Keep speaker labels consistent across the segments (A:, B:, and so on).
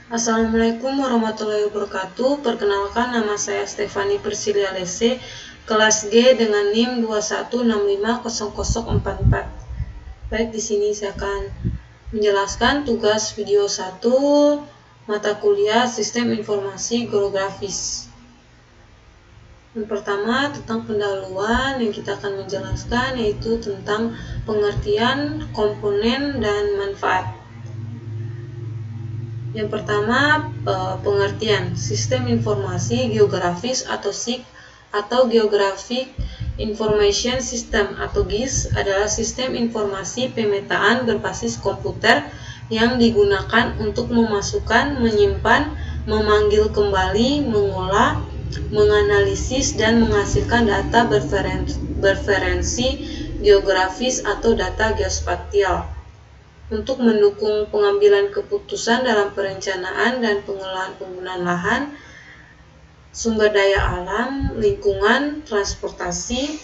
A: Assalamualaikum warahmatullahi wabarakatuh. Perkenalkan, nama saya Stefani Priscilia Lese, kelas G dengan NIM 21650044. Baik, di sini saya akan menjelaskan tugas video 1 mata kuliah Sistem Informasi Geografis. Yang pertama, tentang pendahuluan yang kita akan menjelaskan yaitu tentang pengertian, komponen, dan manfaat. Yang pertama, pengertian Sistem Informasi Geografis atau SIG atau Geographic Information System atau GIS adalah sistem informasi pemetaan berbasis komputer yang digunakan untuk memasukkan, menyimpan, memanggil kembali, mengolah, menganalisis, dan menghasilkan data berreferensi geografis atau data geospasial untuk mendukung pengambilan keputusan dalam perencanaan dan pengelolaan penggunaan lahan, sumber daya alam, lingkungan, transportasi,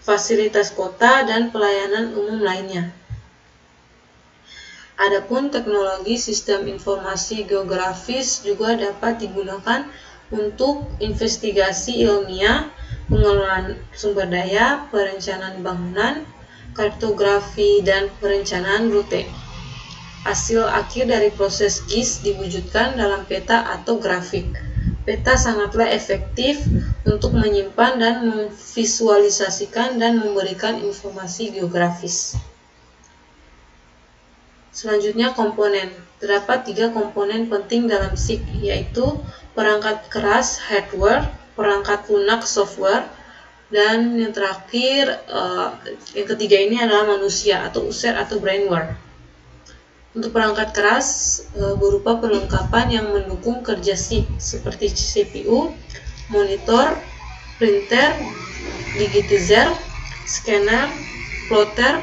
A: fasilitas kota, dan pelayanan umum lainnya. Adapun teknologi sistem informasi geografis juga dapat digunakan untuk investigasi ilmiah, pengelolaan sumber daya, perencanaan bangunan, kartografi, dan perencanaan rute. Hasil akhir dari proses GIS diwujudkan dalam peta atau grafik. Peta sangatlah efektif untuk menyimpan dan memvisualisasikan dan memberikan informasi geografis. Selanjutnya, komponen. Terdapat 3 komponen penting dalam SIG, yaitu perangkat keras hardware, perangkat lunak software, dan yang terakhir, yang ketiga ini adalah manusia atau user atau brainware. Untuk perangkat keras berupa perlengkapan yang mendukung kerja SIG seperti CPU, monitor, printer, digitizer, scanner, plotter,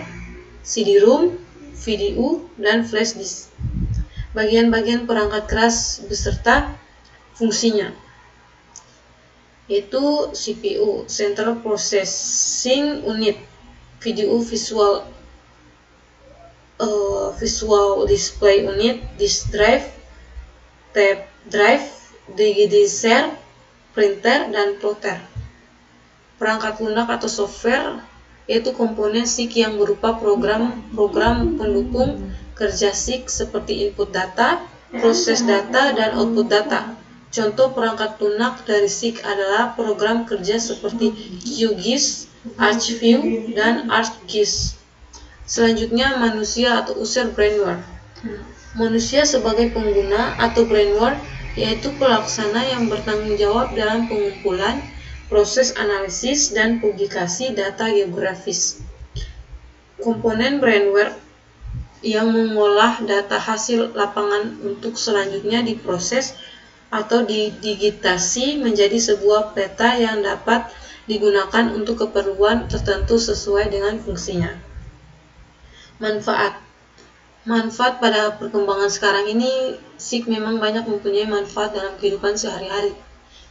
A: CD-ROM, VDU, dan flash disk. Bagian-bagian perangkat keras beserta fungsinya yaitu CPU, Central Processing Unit, VDU, Visual Display Unit, disk drive, tape drive, digitizer, printer, dan plotter. Perangkat lunak atau software yaitu komponen SIG yang berupa program pendukung kerja SIG seperti input data, proses data, dan output data. Contoh perangkat lunak dari SIG adalah program kerja seperti QGIS, ArcView, dan ArcGIS. Selanjutnya, manusia atau user brainware. Manusia sebagai pengguna atau brainware yaitu pelaksana yang bertanggung jawab dalam pengumpulan, proses analisis, dan publikasi data geografis. Komponen brainware yang mengolah data hasil lapangan untuk selanjutnya diproses atau didigitasi menjadi sebuah peta yang dapat digunakan untuk keperluan tertentu sesuai dengan fungsinya. Manfaat pada perkembangan sekarang ini, SIG memang banyak mempunyai manfaat dalam kehidupan sehari-hari.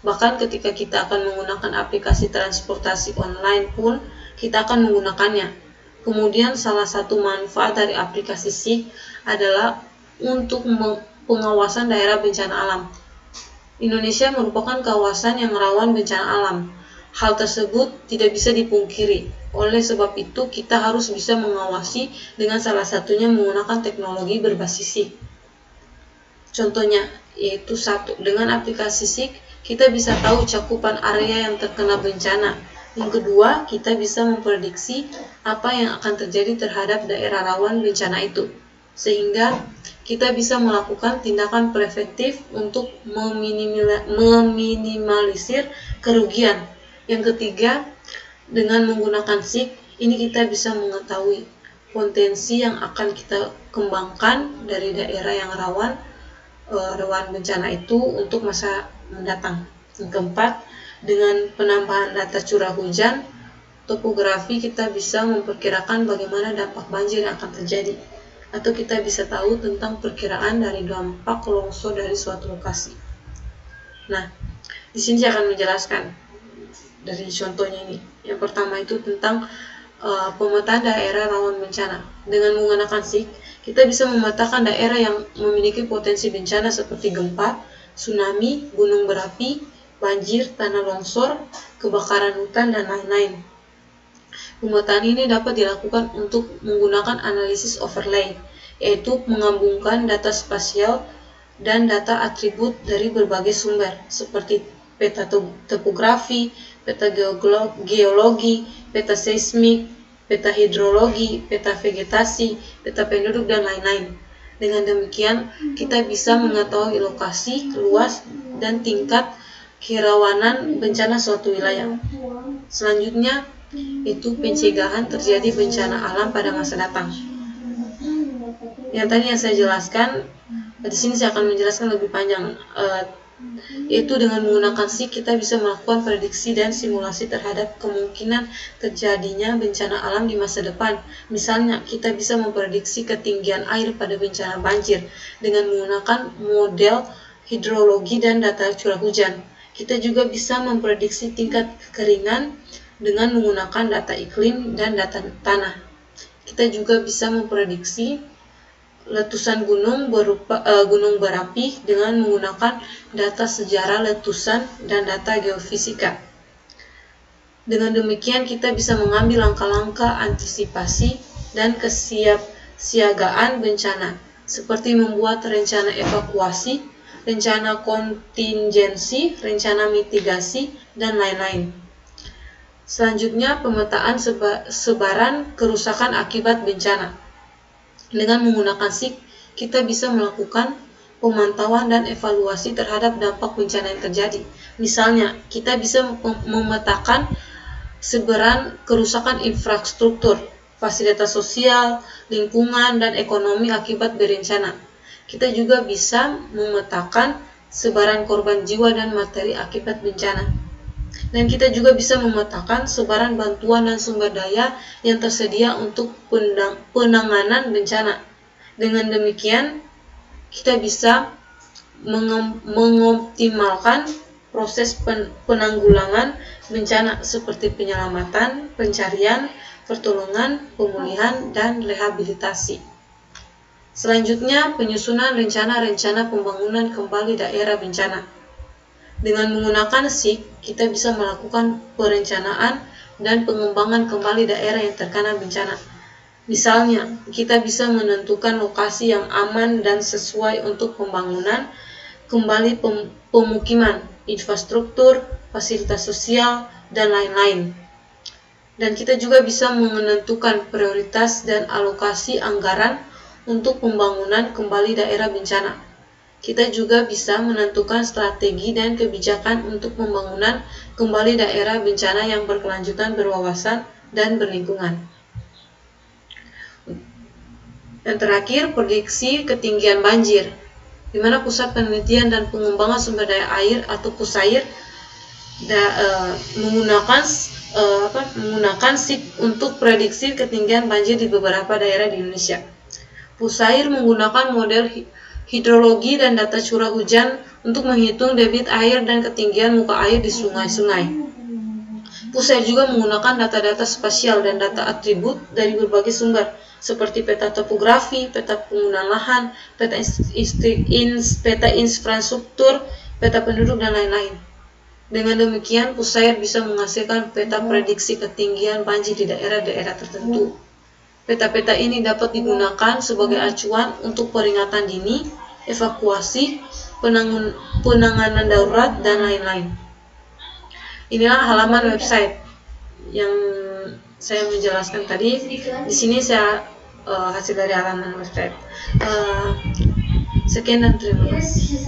A: Bahkan ketika kita akan menggunakan aplikasi transportasi online pun, kita akan menggunakannya. Kemudian salah satu manfaat dari aplikasi SIG adalah untuk pengawasan daerah bencana alam. Indonesia merupakan kawasan yang rawan bencana alam. Hal tersebut tidak bisa dipungkiri. Oleh sebab itu, kita harus bisa mengawasi dengan salah satunya menggunakan teknologi berbasis SIG. Contohnya, yaitu 1. Dengan aplikasi SIG, kita bisa tahu cakupan area yang terkena bencana. Yang kedua, kita bisa memprediksi apa yang akan terjadi terhadap daerah rawan bencana itu. Sehingga kita bisa melakukan tindakan preventif untuk meminimalisir kerugian. Yang ketiga, dengan menggunakan SIG, ini kita bisa mengetahui potensi yang akan kita kembangkan dari daerah yang rawan bencana itu untuk masa mendatang. Yang keempat, dengan penambahan data curah hujan, topografi kita bisa memperkirakan bagaimana dampak banjir yang akan terjadi. Atau kita bisa tahu tentang perkiraan dari dampak longsor dari suatu lokasi. Nah, di sini saya akan menjelaskan dari contohnya ini. Yang pertama itu tentang pemetaan daerah rawan bencana. Dengan menggunakan SIG, kita bisa memetakan daerah yang memiliki potensi bencana seperti gempa, tsunami, gunung berapi, banjir, tanah longsor, kebakaran hutan, dan lain-lain. Pemetaan ini dapat dilakukan untuk menggunakan analisis overlay, yaitu menggabungkan data spasial dan data atribut dari berbagai sumber, seperti peta topografi, peta geologi, peta seismik, peta hidrologi, peta vegetasi, peta penduduk, dan lain-lain. Dengan demikian, kita bisa mengetahui lokasi, luas, dan tingkat kerawanan bencana suatu wilayah. Selanjutnya, itu pencegahan terjadi bencana alam pada masa datang. Yang tadi yang saya jelaskan, di sini saya akan menjelaskan lebih panjang, yaitu dengan menggunakan SIG kita bisa melakukan prediksi dan simulasi terhadap kemungkinan terjadinya bencana alam di masa depan. Misalnya, kita bisa memprediksi ketinggian air pada bencana banjir dengan menggunakan model hidrologi dan data curah hujan. Kita juga bisa memprediksi tingkat kekeringan dengan menggunakan data iklim dan data tanah. Kita juga bisa memprediksi letusan gunung berapi dengan menggunakan data sejarah letusan dan data geofisika. Dengan demikian kita bisa mengambil langkah-langkah antisipasi dan kesiapsiagaan bencana, seperti membuat rencana evakuasi, rencana kontingensi, rencana mitigasi, dan lain-lain. Selanjutnya, pemetaan sebaran kerusakan akibat bencana. Dengan menggunakan SIG, kita bisa melakukan pemantauan dan evaluasi terhadap dampak bencana yang terjadi. Misalnya, kita bisa memetakan sebaran kerusakan infrastruktur, fasilitas sosial, lingkungan, dan ekonomi akibat bencana. Kita juga bisa memetakan sebaran korban jiwa dan materi akibat bencana. Dan kita juga bisa memetakan sebaran bantuan dan sumber daya yang tersedia untuk penanganan bencana. Dengan demikian, kita bisa mengoptimalkan proses penanggulangan bencana seperti penyelamatan, pencarian, pertolongan, pemulihan, dan rehabilitasi. Selanjutnya, penyusunan rencana-rencana pembangunan kembali daerah bencana. Dengan menggunakan SIG, kita bisa melakukan perencanaan dan pengembangan kembali daerah yang terkena bencana. Misalnya, kita bisa menentukan lokasi yang aman dan sesuai untuk pembangunan kembali pemukiman, infrastruktur, fasilitas sosial, dan lain-lain. Dan kita juga bisa menentukan prioritas dan alokasi anggaran untuk pembangunan kembali daerah bencana. Kita juga bisa menentukan strategi dan kebijakan untuk pembangunan kembali daerah bencana yang berkelanjutan, berwawasan, dan berlingkungan. Dan terakhir, prediksi ketinggian banjir, di mana Pusat Penelitian dan Pengembangan Sumber Daya Air atau PUSAIR menggunakan SIG untuk prediksi ketinggian banjir di beberapa daerah di Indonesia. PUSAIR menggunakan model hidrologi dan data curah hujan untuk menghitung debit air dan ketinggian muka air di sungai-sungai. PUSAIR juga menggunakan data-data spasial dan data atribut dari berbagai sumber, seperti peta topografi, peta penggunaan lahan, peta infrastruktur, peta penduduk, dan lain-lain. Dengan demikian, PUSAIR bisa menghasilkan peta prediksi ketinggian banjir di daerah-daerah tertentu. Peta-peta ini dapat digunakan sebagai acuan untuk peringatan dini, evakuasi, penanganan darurat, dan lain-lain. Inilah halaman website yang saya menjelaskan tadi. Di sini saya hasil dari halaman website. Sekian dan terima kasih.